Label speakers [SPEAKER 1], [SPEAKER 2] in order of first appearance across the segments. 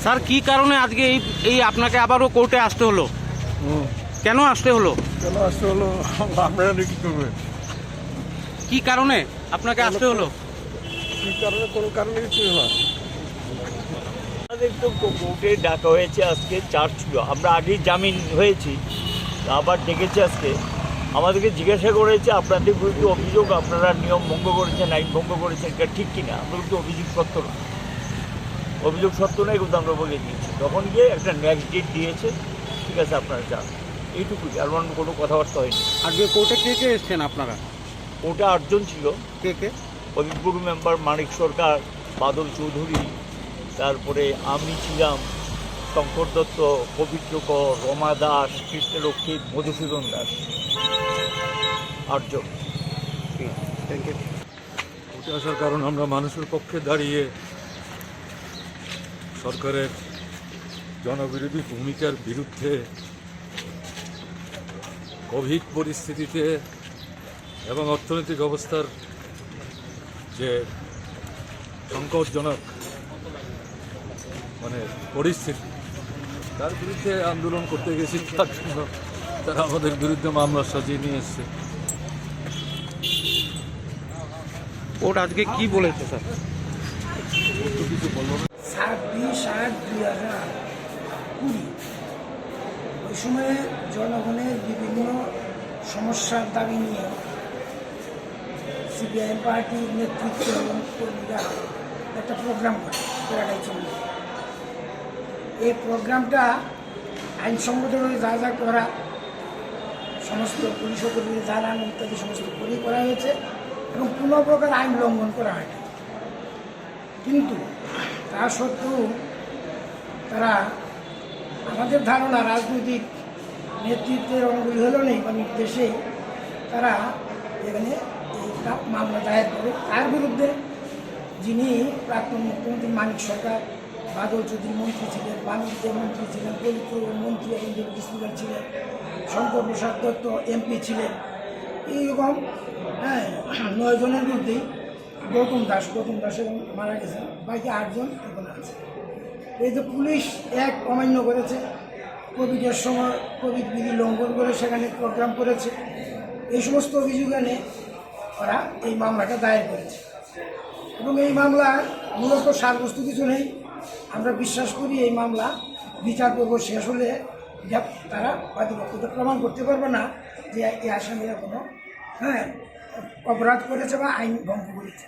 [SPEAKER 1] Sir কি কারণে আজকে এই আপনাকে আবারও কোর্টে আসতে হলো? কেন আসতে হলো?
[SPEAKER 2] আপনারা কি করবেন?
[SPEAKER 1] কি কারণে আপনাকে আসতে হলো?
[SPEAKER 2] কি কারণে? কোনো কারণে কিছু না।
[SPEAKER 3] আমাদের তো কোর্টে ডাকা হয়েছে, আজকে চার্জ ছিল, আমরা আগেই জামিন হয়েছি, আবার ডেকেছে আজকে। আমাদেরকে জিজ্ঞাসা করেছে আপনাদের বিরুদ্ধে অভিযোগ, আপনারা নিয়ম ভঙ্গ করেছেন, আইন ভঙ্গ করেছেন, এটা ঠিক কিনা। আমরা কিন্তু অভিযোগ সত্য না, অভিযোগ সত্য নয় কিন্তু আমরা বলে দিয়েছি। তখন গিয়ে একটা নেক্সট ডেট দিয়েছে, ঠিক আছে আপনারা যান, এইটুকুই, আর অন্য কোনো কথাবার্তা হয়নি।
[SPEAKER 1] আজকে কোর্টে কে কে এসছেন আপনারা?
[SPEAKER 3] ওটা 8 জন ছিল।
[SPEAKER 1] কে কে?
[SPEAKER 3] অভিজ্ঞ মেম্বার মানিক সরকার, বাদল চৌধুরী, তারপরে আমি ছিলাম, শঙ্কর দত্ত, পবিত্র কর, রমা দাস, কৃষ্ণরক্ষিত, মধুসূদন দাস, 8 জন।
[SPEAKER 1] Thank you.
[SPEAKER 2] উঠে আসার কারণ আমরা মানুষের পক্ষে দাঁড়িয়ে সরকারের জনবিরোধী ভূমিকার বিরুদ্ধে কোভিড পরিস্থিতিতে এবং অর্থনৈতিক অবস্থার যে সংকটজনক পরিস্থিতি, তার বিরুদ্ধে আন্দোলন করতে গেছি। তার জন্য তারা আমাদের বিরুদ্ধে মামলা সাজিয়ে নিয়ে এসছে।
[SPEAKER 1] কোর্ট আজকে কি বলেছে স্যার?
[SPEAKER 2] কিছু বলবো না।
[SPEAKER 4] 26/8/2020 ওই সময়ে জনগণের বিভিন্ন সমস্যার দাবি নিয়ে সিপিআইএম পার্টির নেতৃত্ব এবং কর্মীরা একটা প্রোগ্রাম করে প্যারাডাইজ চলবে। এই প্রোগ্রামটা আইনসঙ্গতভাবে যা যা করা, সমস্ত পুলিশ কর্মীদের জ্বালানো ইত্যাদি সমস্ত করা হয়েছে এবং কোনো প্রকার আইন লঙ্ঘন করা হয়নি। কিন্তু তা সত্ত্বেও তারা, আমাদের ধারণা, রাজনৈতিক নেতৃত্বের অঙ্গুলি নেই বা নির্দেশে তারা এখানে একটা মামলা দায়ের করে। তার বিরুদ্ধে যিনি প্রাক্তন মুখ্যমন্ত্রী মানিক সরকার, বাদল চৌধুরী মন্ত্রী ছিলেন, বাণিজ্য মন্ত্রী ছিলেন, পবিত্র মন্ত্রী এবং ডেপুটি স্পিকার ছিলেন, শঙ্কর প্রসাদ দত্ত এমপি ছিলেন, এইরকম 9 জনের বিরুদ্ধেই গৌতম দাস এবং মারা গেছেন, বাকি 8 জন এখানে আছে। এই যে পুলিশ এক অমান্য করেছে, কোভিডের সময় কোভিড বিধি লঙ্ঘন করে সেখানে প্রোগ্রাম করেছে, এই সমস্ত অভিযোগ এনে ওরা এই মামলাটা দায়ের করেছে। এবং এই মামলা মূলত সারবস্তু কিছু নেই। আমরা বিশ্বাস করি এই মামলা বিচার পর্ব শেষ হলে তারা বাদীপক্ষকে প্রমাণ করতে পারবে না যে এই আসামিরা কোনো অপরাধ করেছে বা আইন ভঙ্গ করেছে।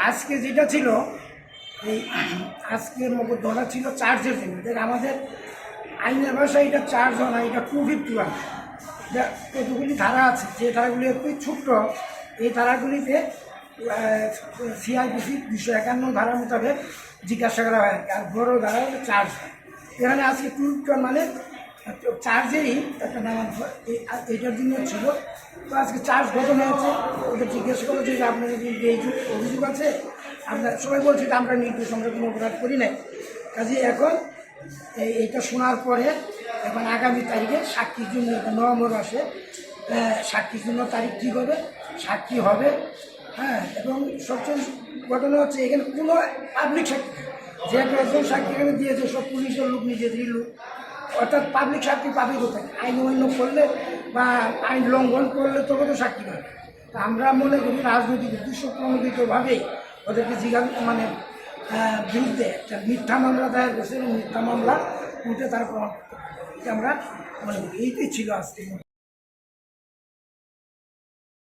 [SPEAKER 4] আজকে যেটা ছিল, এই আজকের মোকদ্দমা ছিল চার্জের জন্য। আমাদের আইনের ভাষায় এটা চার্জ হয় না, এটা 251। এটা কতগুলি ধারা আছে, যে ধারাগুলি একটু ছোট্ট, এই ধারাগুলিতে সিআরপিসি 251 ধারা মোতাবেক জিজ্ঞাসা করা হয়। আর বড় ধারা হলে চার্জ হয়। এখানে আজকে 251 মানে চার্জেরই একটা নাম এইটার জন্য ছিল। তো আজকে চার্জ গঠন হয়েছে, ওদের জিজ্ঞেস করেছে যে আপনার যদি এই অভিযোগ আছে, আমরা সবাই বলছি যে আমরা নির্দোষ, আমরা কোনো অপরাধ করি নাই। কাজে এখন এইটা শোনার পরে এখন আগামী তারিখে সাক্ষীর জন্য, নভেম্বর মাসে সাক্ষীর জন্য তারিখ ঠিক হবে, সাক্ষী হবে। এবং সবচেয়ে ঘটনা হচ্ছে এখানে কোনো পাবলিক সাক্ষী, যে একজন সাক্ষী এখানে দিয়েছে সব পুলিশের লোক, নিজেদেরই লোক, অর্থাৎ পাবলিক সাক্ষী পাবে কোথায়? আইন অমান্য করলে বা আইন লঙ্ঘন করলে তবে তো সাক্ষী পাবে। তা আমরা মনে করি রাজনৈতিক উদ্দেশ্য প্রণোদিতভাবেই ওদেরকে বিরুদ্ধে একটা মিথ্যা মামলা দায়ের করছে এবং মিথ্যা মামলা উঠে তারা প্রমাণ করতে পারে। আমরা মনে করি এইটাই ছিল আজকে।